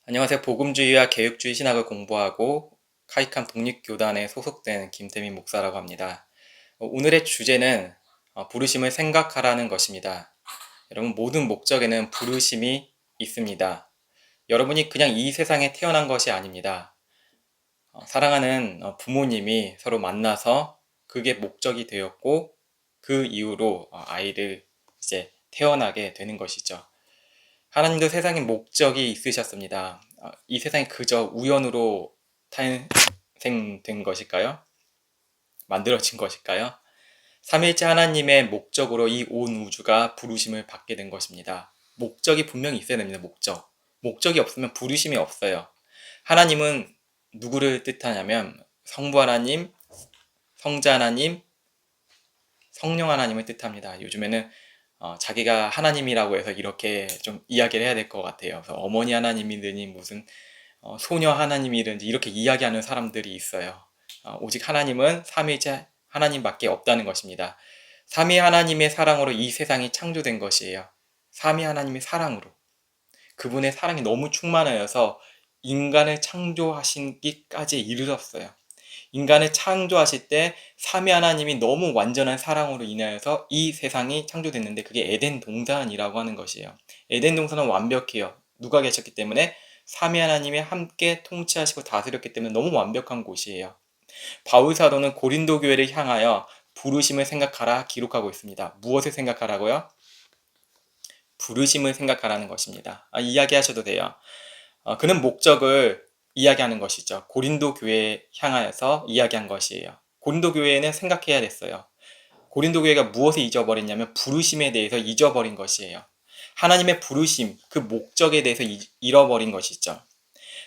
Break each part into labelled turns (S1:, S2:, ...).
S1: 안녕하세요. 복음주의와 개혁주의 신학을 공부하고 카이칸 독립교단에 소속된 김태민 목사라고 합니다. 오늘의 주제는 부르심을 생각하라는 것입니다. 여러분, 모든 목적에는 부르심이 있습니다. 여러분이 그냥 이 세상에 태어난 것이 아닙니다. 사랑하는 부모님이 서로 만나서 그게 목적이 되었고 그 이후로 아이를 이제 태어나게 되는 것이죠. 하나님도 세상에 목적이 있으셨습니다. 이 세상이 그저 우연으로 탄생된 것일까요? 만들어진 것일까요? 삼위일체 하나님의 목적으로 이 온 우주가 부르심을 받게 된 것입니다. 목적이 분명히 있어야 됩니다. 목적이 없으면 부르심이 없어요. 하나님은 누구를 뜻하냐면 성부 하나님, 성자 하나님, 성령 하나님을 뜻합니다. 요즘에는 자기가 하나님이라고 해서 이렇게 좀 이야기를 해야 될 것 같아요. 그래서 어머니 하나님이든지 무슨 소녀 하나님이든지 이렇게 이야기하는 사람들이 있어요. 오직 하나님은 삼위일체 하나님밖에 없다는 것입니다. 삼위 하나님의 사랑으로 이 세상이 창조된 것이에요. 삼위 하나님의 사랑으로. 그분의 사랑이 너무 충만하여서 인간을 창조하신기까지 이르렀어요. 인간을 창조하실 때 삼위 하나님이 너무 완전한 사랑으로 인하여서 이 세상이 창조됐는데 그게 에덴 동산이라고 하는 것이에요. 에덴 동산은 완벽해요. 누가 계셨기 때문에 삼위 하나님이 함께 통치하시고 다스렸기 때문에 너무 완벽한 곳이에요. 바울 사도는 고린도 교회를 향하여 부르심을 생각하라 기록하고 있습니다. 무엇을 생각하라고요? 부르심을 생각하라는 것입니다. 이야기하셔도 돼요. 그는 목적을 이야기하는 것이죠. 고린도 교회에 향하여서 이야기한 것이에요. 고린도 교회는 생각해야 됐어요. 고린도 교회가 무엇을 잊어버렸냐면 부르심에 대해서 잊어버린 것이에요. 하나님의 부르심, 그 목적에 대해서 잃어버린 것이죠.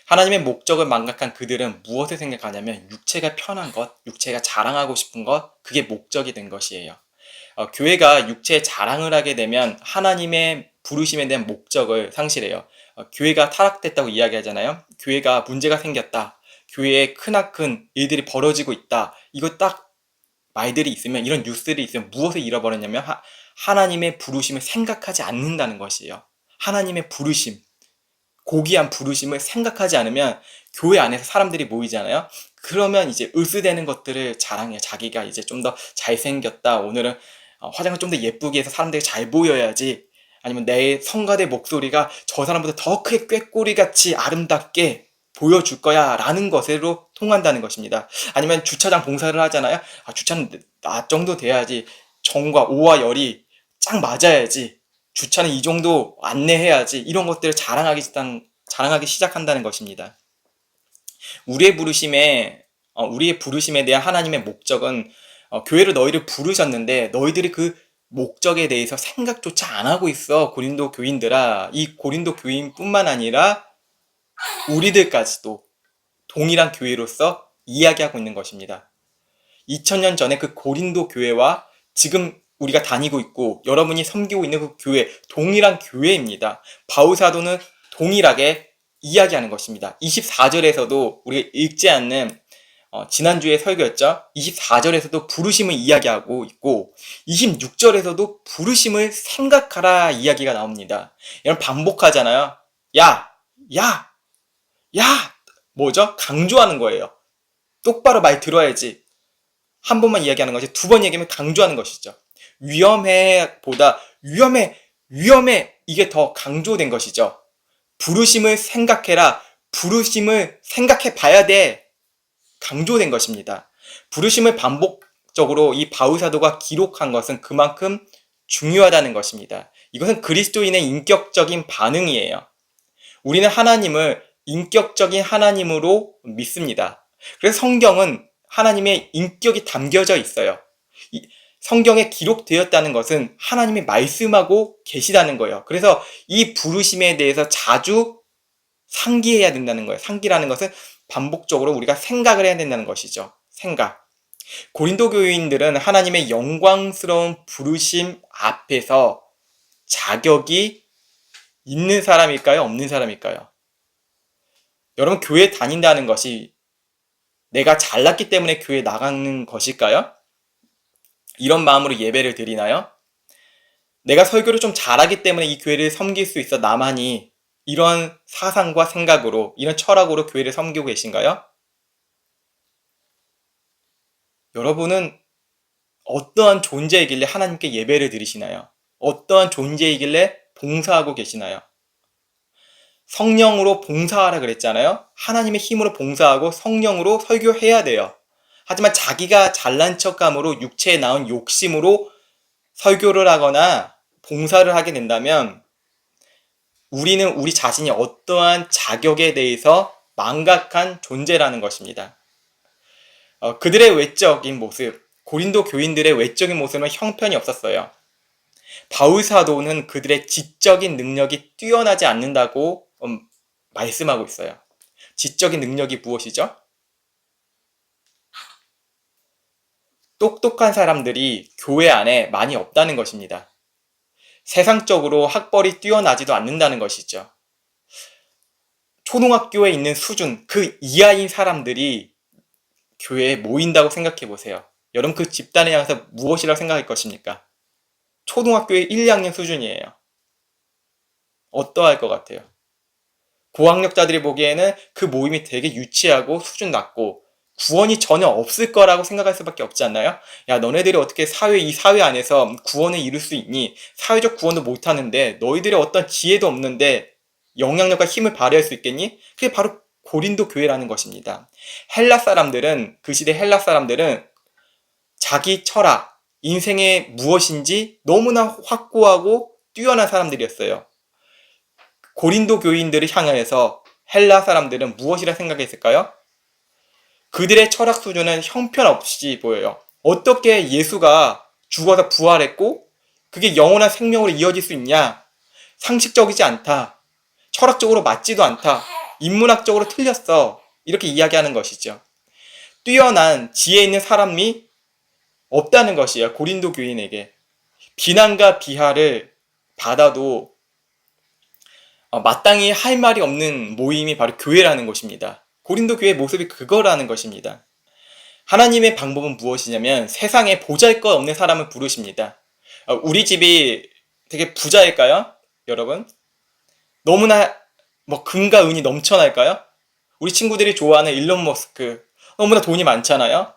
S1: 하나님의 목적을 망각한 그들은 무엇을 생각하냐면 육체가 편한 것, 육체가 자랑하고 싶은 것, 그게 목적이 된 것이에요. 교회가 육체의 자랑을 하게 되면 하나님의 부르심에 대한 목적을 상실해요. 교회가 타락됐다고 이야기하잖아요. 교회가 문제가 생겼다. 교회에 크나큰 일들이 벌어지고 있다. 이거 딱 말들이 있으면, 이런 뉴스들이 있으면 무엇을 잃어버렸냐면 하나님의 부르심을 생각하지 않는다는 것이에요. 하나님의 부르심, 고귀한 부르심을 생각하지 않으면 교회 안에서 사람들이 모이잖아요. 그러면 이제 으스대는 것들을 자랑해. 자기가 이제 좀 더 잘생겼다. 오늘은 화장을 좀 더 예쁘게 해서 사람들이 잘 보여야지. 아니면 내 성가대 목소리가 저 사람보다 더 크게 꾀꼬리같이 아름답게 보여줄 거야 라는 것으로 통한다는 것입니다. 아니면 주차장 봉사를 하잖아요. 주차는 나 정도 돼야지. 정과 오와 열이 쫙 맞아야지. 주차는 이 정도 안내해야지. 이런 것들을 자랑하기 시작한다는 것입니다. 우리의 부르심에 대한 하나님의 목적은 교회로 너희를 부르셨는데 너희들이 그 목적에 대해서 생각조차 안 하고 있어. 고린도 교인들아. 이 고린도 교인뿐만 아니라 우리들까지도 동일한 교회로서 이야기하고 있는 것입니다. 2000년 전에 그 고린도 교회와 지금 우리가 다니고 있고 여러분이 섬기고 있는 그 교회, 동일한 교회입니다. 바울 사도는 동일하게 이야기하는 것입니다. 24절에서도 우리가 읽지 않는 지난주에 설교였죠. 24절에서도 부르심을 이야기하고 있고 26절에서도 부르심을 생각하라 이야기가 나옵니다. 이런 반복하잖아요. 야! 야! 야! 뭐죠? 강조하는 거예요. 똑바로 말 들어야지. 한 번만 이야기하는 것이 두 번 얘기하면 강조하는 것이죠. 위험해 보다 위험해 이게 더 강조된 것이죠. 부르심을 생각해라. 부르심을 생각해 봐야 돼. 강조된 것입니다. 부르심을 반복적으로 이 바울 사도가 기록한 것은 그만큼 중요하다는 것입니다. 이것은 그리스도인의 인격적인 반응이에요. 우리는 하나님을 인격적인 하나님으로 믿습니다. 그래서 성경은 하나님의 인격이 담겨져 있어요. 성경에 기록되었다는 것은 하나님이 말씀하고 계시다는 거예요. 그래서 이 부르심에 대해서 자주 상기해야 된다는 거예요. 상기라는 것은 반복적으로 우리가 생각을 해야 된다는 것이죠. 생각. 고린도 교인들은 하나님의 영광스러운 부르심 앞에서 자격이 있는 사람일까요? 없는 사람일까요? 여러분, 교회 다닌다는 것이 내가 잘났기 때문에 교회 나가는 것일까요? 이런 마음으로 예배를 드리나요? 내가 설교를 좀 잘하기 때문에 이 교회를 섬길 수 있어 나만이 이런 사상과 생각으로, 이런 철학으로 교회를 섬기고 계신가요? 여러분은 어떠한 존재이길래 하나님께 예배를 드리시나요? 어떠한 존재이길래 봉사하고 계시나요? 성령으로 봉사하라 그랬잖아요. 하나님의 힘으로 봉사하고 성령으로 설교해야 돼요. 하지만 자기가 잘난 척감으로 육체에 나온 욕심으로 설교를 하거나 봉사를 하게 된다면 우리는 우리 자신이 어떠한 자격에 대해서 망각한 존재라는 것입니다. 그들의 외적인 모습, 고린도 교인들의 외적인 모습은 형편이 없었어요. 바울 사도는 그들의 지적인 능력이 뛰어나지 않는다고 말씀하고 있어요. 지적인 능력이 무엇이죠? 똑똑한 사람들이 교회 안에 많이 없다는 것입니다. 세상적으로 학벌이 뛰어나지도 않는다는 것이죠. 초등학교에 있는 수준, 그 이하인 사람들이 교회에 모인다고 생각해 보세요. 여러분 그 집단에 향해서 무엇이라고 생각할 것입니까? 초등학교의 1, 2학년 수준이에요. 어떠할 것 같아요? 고학력자들이 보기에는 그 모임이 되게 유치하고 수준 낮고 구원이 전혀 없을 거라고 생각할 수밖에 없지 않나요? 야, 너네들이 어떻게 이 사회 안에서 구원을 이룰 수 있니? 사회적 구원도 못하는데 너희들이 어떤 지혜도 없는데 영향력과 힘을 발휘할 수 있겠니? 그게 바로 고린도 교회라는 것입니다. 그 시대 헬라 사람들은 자기 철학, 인생의 무엇인지 너무나 확고하고 뛰어난 사람들이었어요. 고린도 교인들을 향하여서 헬라 사람들은 무엇이라 생각했을까요? 그들의 철학 수준은 형편없이 보여요. 어떻게 예수가 죽어서 부활했고 그게 영원한 생명으로 이어질 수 있냐? 상식적이지 않다. 철학적으로 맞지도 않다. 인문학적으로 틀렸어. 이렇게 이야기하는 것이죠. 뛰어난 지혜 있는 사람이 없다는 것이에요. 고린도 교인에게. 비난과 비하를 받아도 마땅히 할 말이 없는 모임이 바로 교회라는 것입니다. 고린도 교회의 모습이 그거라는 것입니다. 하나님의 방법은 무엇이냐면 세상에 보잘것없는 사람을 부르십니다. 우리 집이 되게 부자일까요? 여러분? 너무나 금과 은이 넘쳐날까요? 우리 친구들이 좋아하는 일론 머스크 너무나 돈이 많잖아요.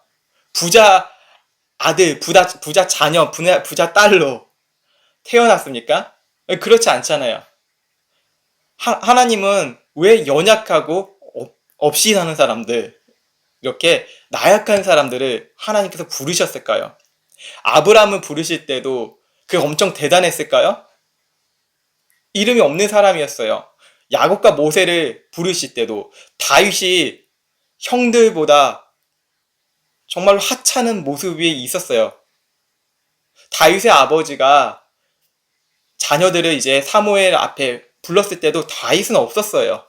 S1: 부자 아들, 부자 자녀, 부자 딸로 태어났습니까? 그렇지 않잖아요. 하나님은 왜 연약하고 없이 사는 사람들, 이렇게 나약한 사람들을 하나님께서 부르셨을까요? 아브라함을 부르실 때도 그게 엄청 대단했을까요? 이름이 없는 사람이었어요. 야곱과 모세를 부르실 때도 다윗이 형들보다 정말로 하찮은 모습이 있었어요. 다윗의 아버지가 자녀들을 이제 사무엘 앞에 불렀을 때도 다윗은 없었어요.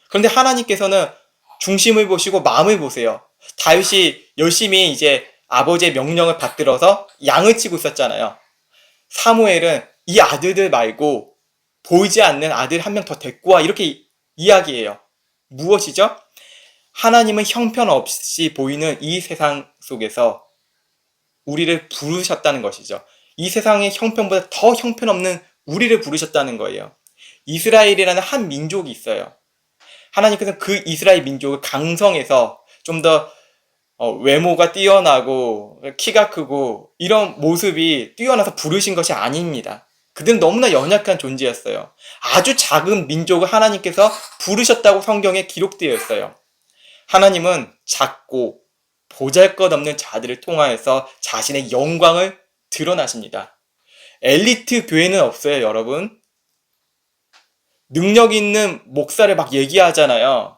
S1: 그런데 하나님께서는 중심을 보시고 마음을 보세요. 다윗이 열심히 이제 아버지의 명령을 받들어서 양을 치고 있었잖아요. 사무엘은 이 아들들 말고 보이지 않는 아들 한 명 더 데리고 와, 이렇게 이야기해요. 무엇이죠? 하나님은 형편없이 보이는 이 세상 속에서 우리를 부르셨다는 것이죠. 이 세상의 형편보다 더 형편없는 우리를 부르셨다는 거예요. 이스라엘이라는 한 민족이 있어요. 하나님께서는 그 이스라엘 민족을 강성해서 좀 더 외모가 뛰어나고 키가 크고 이런 모습이 뛰어나서 부르신 것이 아닙니다. 그들은 너무나 연약한 존재였어요. 아주 작은 민족을 하나님께서 부르셨다고 성경에 기록되어 있어요. 하나님은 작고 보잘것없는 자들을 통하여서 자신의 영광을 드러나십니다. 엘리트 교회는 없어요, 여러분. 능력 있는 목사를 막 얘기하잖아요.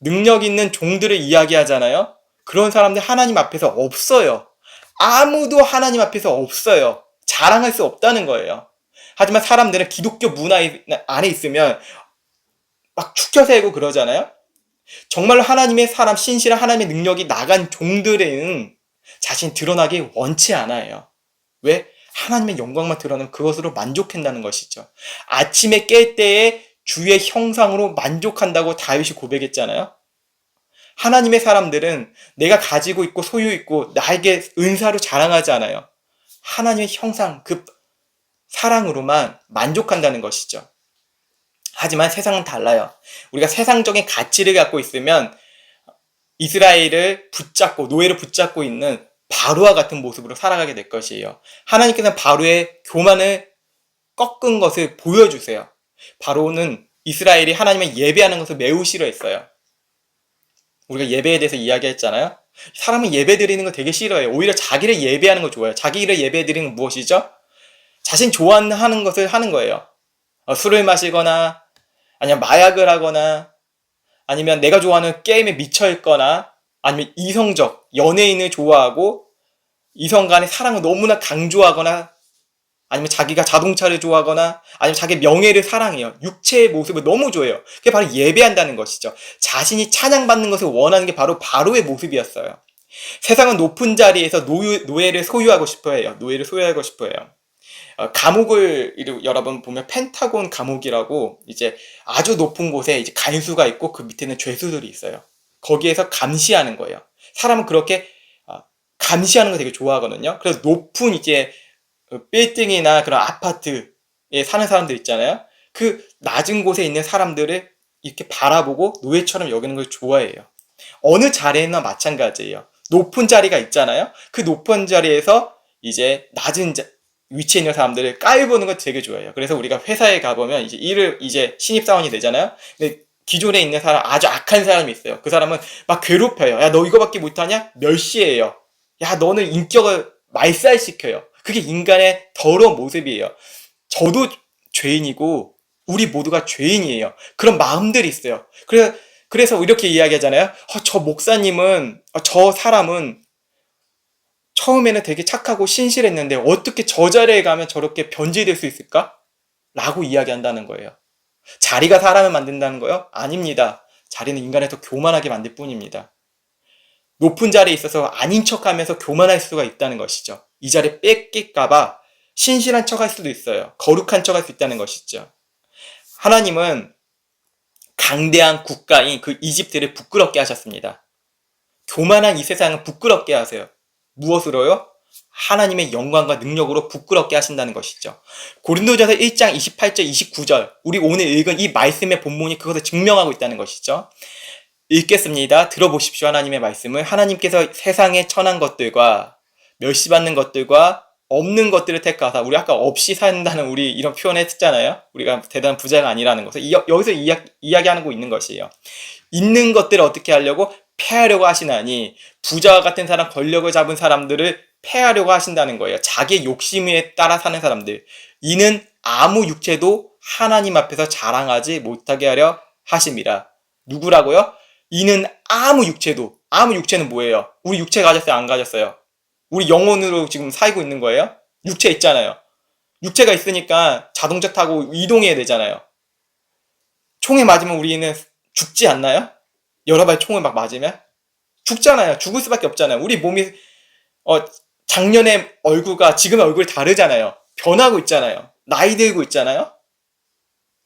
S1: 능력 있는 종들을 이야기하잖아요. 그런 사람들 하나님 앞에서 없어요. 아무도 하나님 앞에서 없어요. 자랑할 수 없다는 거예요. 하지만 사람들은 기독교 문화 안에 있으면 막 축혀 세우고 그러잖아요. 정말로 하나님의 사람, 신실한 하나님의 능력이 나간 종들은 자신이 드러나기 원치 않아요. 왜? 하나님의 영광만 드러나면 그것으로 만족한다는 것이죠. 아침에 깰 때에 주의 형상으로 만족한다고 다윗이 고백했잖아요. 하나님의 사람들은 내가 가지고 있고 소유 있고 나에게 은사로 자랑하지 않아요. 하나님의 형상, 그 사랑으로만 만족한다는 것이죠. 하지만 세상은 달라요. 우리가 세상적인 가치를 갖고 있으면 이스라엘을 붙잡고 노예를 붙잡고 있는 바로와 같은 모습으로 살아가게 될 것이에요. 하나님께서는 바로의 교만을 꺾은 것을 보여주세요. 바로는 이스라엘이 하나님을 예배하는 것을 매우 싫어했어요. 우리가 예배에 대해서 이야기했잖아요. 사람은 예배 드리는 거 되게 싫어해요. 오히려 자기를 예배하는 거 좋아해요. 자기를 예배 드리는 건 무엇이죠? 자신 좋아하는 것을 하는 거예요. 술을 마시거나 아니면 마약을 하거나 아니면 내가 좋아하는 게임에 미쳐 있거나 아니면 이성적 연예인을 좋아하고 이성 간의 사랑을 너무나 강조하거나 아니면 자기가 자동차를 좋아하거나 아니면 자기 명예를 사랑해요. 육체의 모습을 너무 좋아해요. 그게 바로 예배한다는 것이죠. 자신이 찬양받는 것을 원하는 게 바로 바로의 모습이었어요. 세상은 높은 자리에서 노예를 소유하고 싶어 해요. 노예를 소유하고 싶어 해요. 감옥을 여러분 보면 펜타곤 감옥이라고 이제 아주 높은 곳에 이제 간수가 있고 그 밑에는 죄수들이 있어요. 거기에서 감시하는 거예요. 사람은 그렇게 감시하는 거 되게 좋아하거든요. 그래서 높은 이제 빌딩이나 그런 아파트에 사는 사람들 있잖아요. 그 낮은 곳에 있는 사람들을 이렇게 바라보고 노예처럼 여기는 걸 좋아해요. 어느 자리에나 마찬가지예요. 높은 자리가 있잖아요. 그 높은 자리에서 이제 낮은 위치에 있는 사람들을 깔보는 걸 되게 좋아해요. 그래서 우리가 회사에 가보면 이제 신입사원이 되잖아요. 근데 기존에 있는 사람, 아주 악한 사람이 있어요. 그 사람은 막 괴롭혀요. 야, 너 이거밖에 못하냐? 멸시해요. 야, 너는 인격을 말살시켜요. 그게 인간의 더러운 모습이에요. 저도 죄인이고 우리 모두가 죄인이에요. 그런 마음들이 있어요. 그래서 이렇게 이야기하잖아요. 저 목사님은, 저 사람은 처음에는 되게 착하고 신실했는데 어떻게 저 자리에 가면 저렇게 변질될 수 있을까? 라고 이야기한다는 거예요. 자리가 사람을 만든다는 거요? 아닙니다. 자리는 인간을 더 교만하게 만들 뿐입니다. 높은 자리에 있어서 아닌 척하면서 교만할 수가 있다는 것이죠. 이 자리 뺏길까봐 신실한 척할 수도 있어요. 거룩한 척할 수 있다는 것이죠. 하나님은 강대한 국가인 그 이집트를 부끄럽게 하셨습니다. 교만한 이 세상은 부끄럽게 하세요. 무엇으로요? 하나님의 영광과 능력으로 부끄럽게 하신다는 것이죠. 고린도전서 1장 28절 29절 우리 오늘 읽은 이 말씀의 본문이 그것을 증명하고 있다는 것이죠. 읽겠습니다. 들어보십시오. 하나님의 말씀을. 하나님께서 세상에 천한 것들과 멸시받는 것들과 없는 것들을 택하사, 우리 아까 없이 산다는 우리 이런 표현 했잖아요. 우리가 대단한 부자가 아니라는 것을 여기서 이야기하고 있는 것이에요. 있는 것들을 어떻게 하려고? 패하려고 하시나니, 부자와 같은 사람, 권력을 잡은 사람들을 패하려고 하신다는 거예요. 자기의 욕심에 따라 사는 사람들. 이는 아무 육체도 하나님 앞에서 자랑하지 못하게 하려 하심이라. 누구라고요? 이는 아무 육체는 뭐예요? 우리 육체 가졌어요? 안 가졌어요? 우리 영혼으로 지금 살고 있는 거예요? 육체 있잖아요. 육체가 있으니까 자동차 타고 이동해야 되잖아요. 총에 맞으면 우리는 죽지 않나요? 여러 발 총을 막 맞으면? 죽잖아요. 죽을 수밖에 없잖아요. 우리 몸이 작년의 얼굴과 지금의 얼굴이 다르잖아요. 변하고 있잖아요. 나이 들고 있잖아요.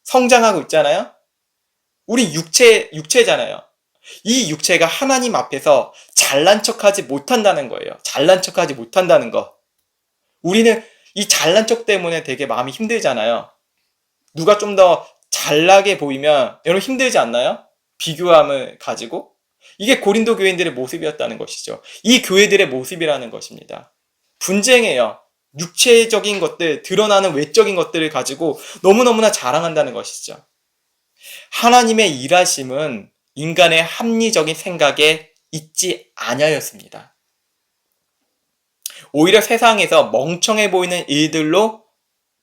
S1: 성장하고 있잖아요. 우리 육체잖아요. 이 육체가 하나님 앞에서 잘난 척하지 못한다는 거예요. 잘난 척하지 못한다는 거. 우리는 이 잘난 척 때문에 되게 마음이 힘들잖아요. 누가 좀 더 잘나게 보이면 여러분 힘들지 않나요? 비교함을 가지고. 이게 고린도 교인들의 모습이었다는 것이죠. 이 교회들의 모습이라는 것입니다. 분쟁해요. 육체적인 것들, 드러나는 외적인 것들을 가지고 너무너무나 자랑한다는 것이죠. 하나님의 일하심은 인간의 합리적인 생각에 있지 아니하였습니다. 오히려 세상에서 멍청해 보이는 일들로,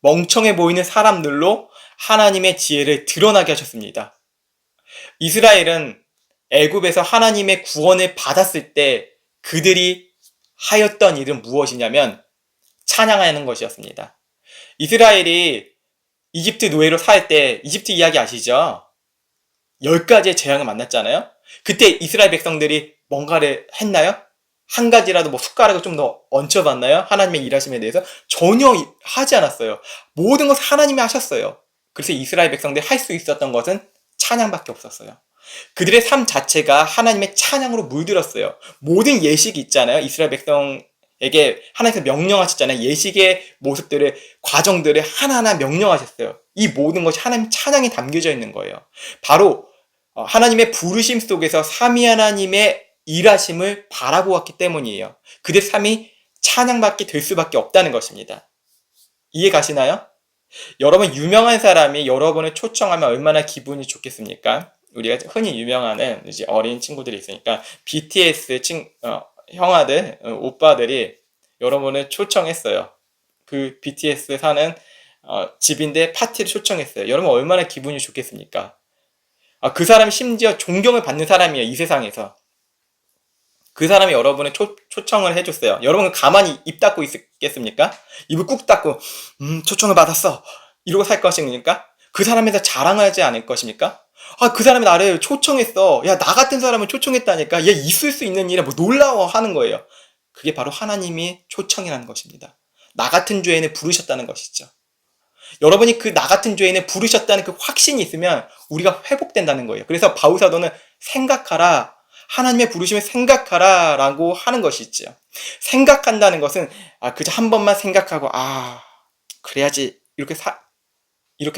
S1: 멍청해 보이는 사람들로 하나님의 지혜를 드러나게 하셨습니다. 이스라엘은 애굽에서 하나님의 구원을 받았을 때 그들이 하였던 일은 무엇이냐면 찬양하는 것이었습니다. 이스라엘이 이집트 노예로 살 때, 이집트 이야기 아시죠? 10가지의 재앙을 만났잖아요. 그때 이스라엘 백성들이 뭔가를 했나요? 한 가지라도 숟가락을 좀 더 얹혀봤나요? 하나님의 일하심에 대해서? 전혀 하지 않았어요. 모든 것을 하나님이 하셨어요. 그래서 이스라엘 백성들이 할 수 있었던 것은 찬양밖에 없었어요. 그들의 삶 자체가 하나님의 찬양으로 물들었어요. 모든 예식이 있잖아요. 이스라엘 백성 에게 하나님께서 명령하셨잖아요. 예식의 모습들을, 과정들을 하나하나 명령하셨어요. 이 모든 것이 하나님 찬양이 담겨져 있는 거예요. 바로 하나님의 부르심 속에서 삼위 하나님의 일하심을 바라고 왔기 때문이에요. 그들 삶이 찬양받게 될 수밖에 없다는 것입니다. 이해 가시나요? 여러분, 유명한 사람이 여러분을 초청하면 얼마나 기분이 좋겠습니까? 우리가 흔히 유명하는 이제 어린 친구들이 있으니까 BTS 형아들, 오빠들이 여러분을 초청했어요. 그 BTS 사는 집인데 파티를 초청했어요. 여러분 얼마나 기분이 좋겠습니까? 그 사람이 심지어 존경을 받는 사람이에요. 이 세상에서. 그 사람이 여러분의 초청을 해줬어요. 여러분은 가만히 입 닫고 있겠습니까? 입을 꾹 닫고 초청을 받았어 이러고 살 것입니까? 그 사람에서 자랑하지 않을 것입니까? 그 사람이 나를 초청했어. 야, 나 같은 사람을 초청했다니까. 얘 있을 수 있는 일에 뭐 놀라워 하는 거예요. 그게 바로 하나님이 초청이라는 것입니다. 나 같은 죄인을 부르셨다는 것이죠. 여러분이 그 나 같은 죄인을 부르셨다는 그 확신이 있으면 우리가 회복된다는 거예요. 그래서 바울사도는 생각하라, 하나님의 부르심을 생각하라 라고 하는 것이죠. 생각한다는 것은 그저 한 번만 생각하고 그래야지 이렇게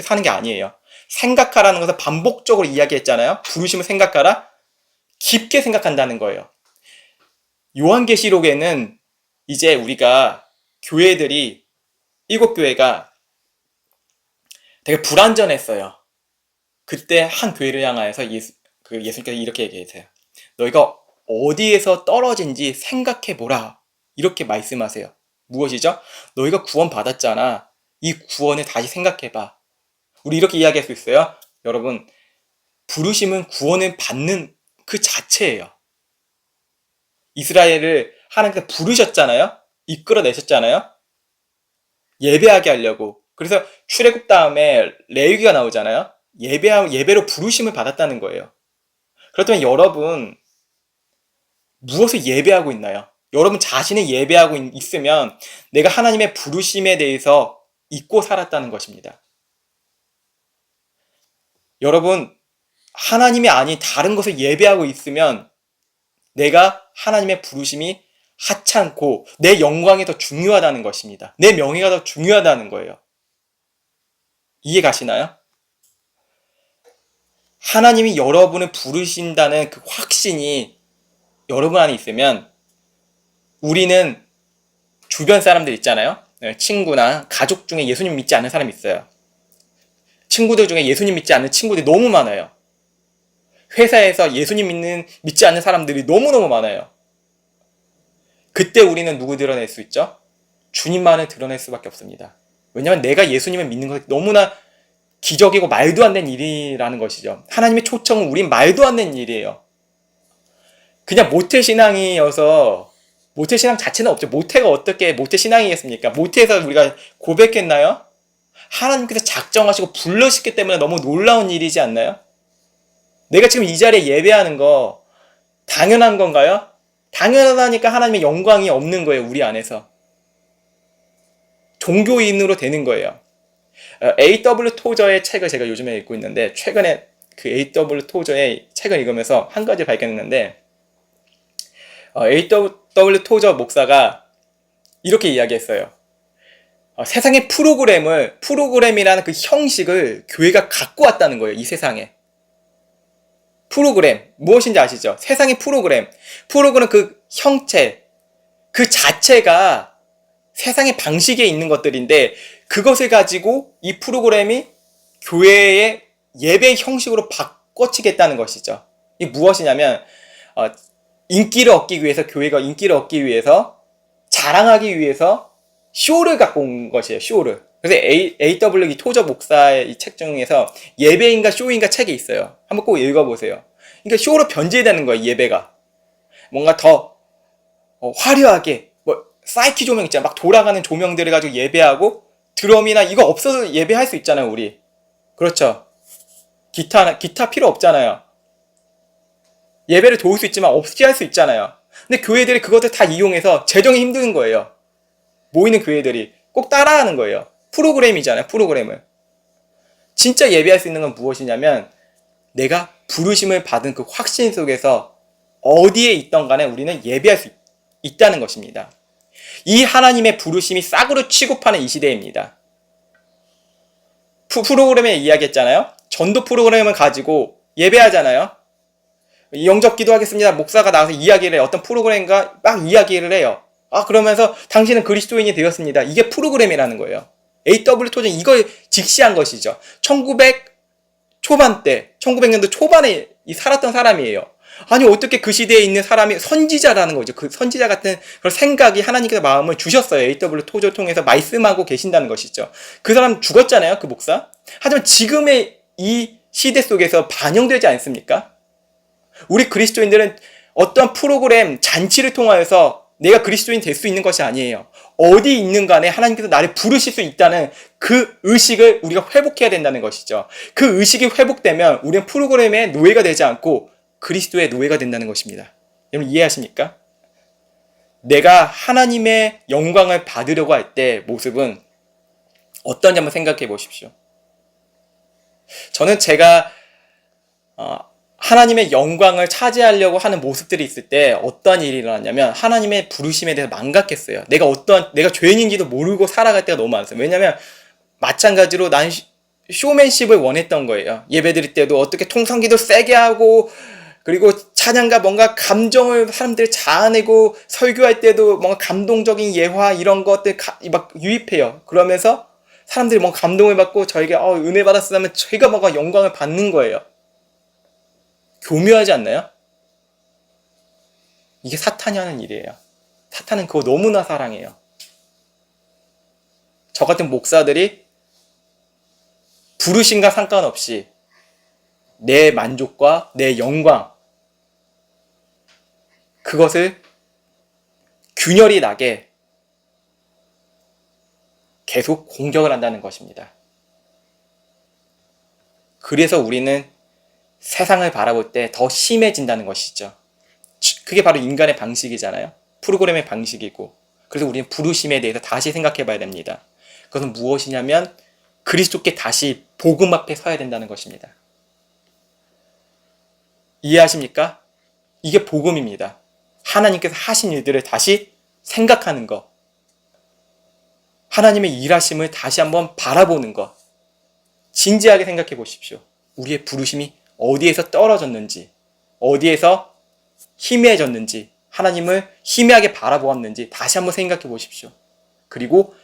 S1: 사는 게 아니에요. 생각하라는 것은 반복적으로 이야기했잖아요. 부르심을 생각하라, 깊게 생각한다는 거예요. 요한계시록에는 이제 우리가 교회들이, 일곱 교회가 되게 불완전했어요. 그때 한 교회를 향하여서 예수님께서 이렇게 얘기하세요. 너희가 어디에서 떨어진지 생각해보라. 이렇게 말씀하세요. 무엇이죠? 너희가 구원 받았잖아. 이 구원을 다시 생각해봐. 우리 이렇게 이야기할 수 있어요. 여러분, 부르심은 구원을 받는 그 자체예요. 이스라엘을 하나님께서 부르셨잖아요. 이끌어내셨잖아요. 예배하게 하려고. 그래서 출애굽 다음에 레위기가 나오잖아요. 예배로 부르심을 받았다는 거예요. 그렇다면 여러분, 무엇을 예배하고 있나요? 여러분 자신이 예배하고 있으면 내가 하나님의 부르심에 대해서 잊고 살았다는 것입니다. 여러분, 하나님이 아닌 다른 것을 예배하고 있으면 내가 하나님의 부르심이 하찮고 내 영광이 더 중요하다는 것입니다. 내 명예가 더 중요하다는 거예요. 이해 가시나요? 하나님이 여러분을 부르신다는 그 확신이 여러분 안에 있으면 우리는 주변 사람들 있잖아요. 친구나 가족 중에 예수님 믿지 않는 사람이 있어요. 친구들 중에 예수님 믿지 않는 친구들이 너무 많아요. 회사에서 예수님 믿지 않는 사람들이 너무너무 많아요. 그때 우리는 누구 드러낼 수 있죠? 주님만을 드러낼 수밖에 없습니다. 왜냐하면 내가 예수님을 믿는 것이 너무나 기적이고 말도 안 되는 일이라는 것이죠. 하나님의 초청은 우린 말도 안 되는 일이에요. 그냥 모태신앙이어서, 모태신앙 자체는 없죠. 모태가 어떻게 모태신앙이겠습니까? 모태에서 우리가 고백했나요? 하나님께서 작정하시고 불러주셨기 때문에 너무 놀라운 일이지 않나요? 내가 지금 이 자리에 예배하는 거 당연한 건가요? 당연하다니까 하나님의 영광이 없는 거예요. 우리 안에서. 종교인으로 되는 거예요. A.W. 토저의 책을 제가 요즘에 읽고 있는데, 최근에 그 A.W. 토저의 책을 읽으면서 한 가지 발견했는데, A.W. 토저 목사가 이렇게 이야기했어요. 세상의 프로그램이라는 그 형식을 교회가 갖고 왔다는 거예요. 이 세상에. 프로그램, 무엇인지 아시죠? 세상의 프로그램 그 형체, 그 자체가 세상의 방식에 있는 것들인데, 그것을 가지고 이 프로그램이 교회의 예배 형식으로 바꿔치겠다는 것이죠. 이게 무엇이냐면, 인기를 얻기 위해서, 교회가 인기를 얻기 위해서, 자랑하기 위해서 쇼를 갖고 온 것이에요. 쇼를. 그래서 A.W. 토저 목사의 이 책 중에서 예배인가 쇼인가 책이 있어요. 한번 꼭 읽어보세요. 그러니까 쇼로 변질되는 거예요. 예배가 뭔가 더 화려하게, 사이키 조명 있잖아요. 막 돌아가는 조명들을 가지고 예배하고, 드럼이나 이거 없어도 예배할 수 있잖아요. 우리. 그렇죠. 기타 필요 없잖아요. 예배를 도울 수 있지만 없이 할 수 있잖아요. 근데 교회들이 그것을 다 이용해서 재정이 힘든 거예요. 모이는 교회들이 꼭 따라하는 거예요. 프로그램이잖아요. 프로그램을. 진짜 예배할 수 있는 건 무엇이냐면, 내가 부르심을 받은 그 확신 속에서 어디에 있던 간에 우리는 예배할 수 있다는 것입니다. 이 하나님의 부르심이 싹으로 취급하는 이 시대입니다. 프로그램에 이야기했잖아요. 전도 프로그램을 가지고 예배하잖아요. 영접 기도하겠습니다. 목사가 나와서 이야기를 해요. 어떤 프로그램과 막 이야기를 해요. 그러면서 당신은 그리스도인이 되었습니다. 이게 프로그램이라는 거예요. AW 토전 이걸 직시한 것이죠. 1900년도 초반에 살았던 사람이에요. 아니 어떻게 그 시대에 있는 사람이 선지자라는 거죠. 그 선지자 같은 그런 생각이 하나님께서 마음을 주셨어요. AW 토저를 통해서 말씀하고 계신다는 것이죠. 그 사람 죽었잖아요. 그 목사. 하지만 지금의 이 시대 속에서 반영되지 않습니까? 우리 그리스도인들은 어떤 프로그램, 잔치를 통하여서 내가 그리스도인 될 수 있는 것이 아니에요. 어디 있는 간에 하나님께서 나를 부르실 수 있다는 그 의식을 우리가 회복해야 된다는 것이죠. 그 의식이 회복되면 우리는 프로그램의 노예가 되지 않고 그리스도의 노예가 된다는 것입니다. 여러분 이해하십니까? 내가 하나님의 영광을 받으려고 할 때 모습은 어떤지 한번 생각해 보십시오. 저는 제가 하나님의 영광을 차지하려고 하는 모습들이 있을 때 어떤 일이 일어났냐면 하나님의 부르심에 대해서 망각했어요. 내가 죄인인지도 모르고 살아갈 때가 너무 많았어요. 왜냐면 마찬가지로 난 쇼맨십을 원했던 거예요. 예배 드릴 때도 어떻게 통성기도 세게 하고 그리고 찬양과 뭔가 감정을 사람들이 자아내고 설교할 때도 뭔가 감동적인 예화 이런 것들 막 유입해요. 그러면서 사람들이 뭔가 감동을 받고 저에게 은혜 받았으면 저희가 뭔가 영광을 받는 거예요. 교묘하지 않나요? 이게 사탄이 하는 일이에요. 사탄은 그거 너무나 사랑해요. 저 같은 목사들이 부르심과 상관없이 내 만족과 내 영광 그것을 균열이 나게 계속 공격을 한다는 것입니다. 그래서 우리는 세상을 바라볼 때 더 심해진다는 것이죠. 그게 바로 인간의 방식이잖아요. 프로그램의 방식이고. 그래서 우리는 부르심에 대해서 다시 생각해 봐야 됩니다. 그것은 무엇이냐면 그리스도께 다시 복음 앞에 서야 된다는 것입니다. 이해하십니까? 이게 복음입니다. 하나님께서 하신 일들을 다시 생각하는 것. 하나님의 일하심을 다시 한번 바라보는 것. 진지하게 생각해 보십시오. 우리의 부르심이 어디에서 떨어졌는지, 어디에서 희미해졌는지, 하나님을 희미하게 바라보았는지 다시 한번 생각해 보십시오. 그리고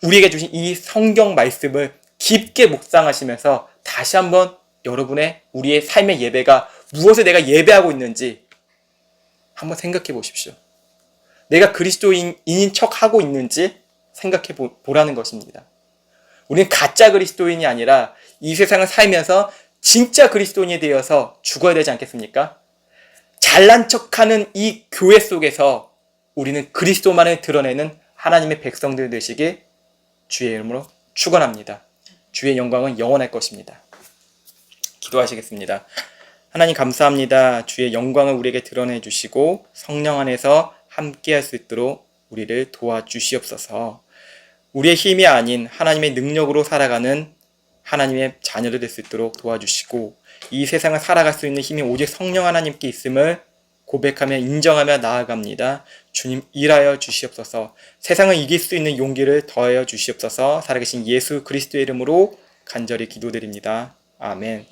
S1: 우리에게 주신 이 성경 말씀을 깊게 묵상하시면서 다시 한번 여러분의 우리의 삶의 예배가 무엇을 내가 예배하고 있는지 한번 생각해 보십시오. 내가 그리스도인인 척 하고 있는지 생각해 보라는 것입니다. 우리는 가짜 그리스도인이 아니라 이 세상을 살면서 진짜 그리스도인이 되어서 죽어야 되지 않겠습니까? 잘난 척하는 이 교회 속에서 우리는 그리스도만을 드러내는 하나님의 백성들 되시길 주의 이름으로 축원합니다. 주의 영광은 영원할 것입니다. 기도하시겠습니다. 하나님 감사합니다. 주의 영광을 우리에게 드러내 주시고 성령 안에서 함께할 수 있도록 우리를 도와주시옵소서. 우리의 힘이 아닌 하나님의 능력으로 살아가는 하나님의 자녀들 될 수 있도록 도와주시고 이 세상을 살아갈 수 있는 힘이 오직 성령 하나님께 있음을 고백하며 인정하며 나아갑니다. 주님 일하여 주시옵소서. 세상을 이길 수 있는 용기를 더하여 주시옵소서. 살아계신 예수 그리스도의 이름으로 간절히 기도드립니다. 아멘.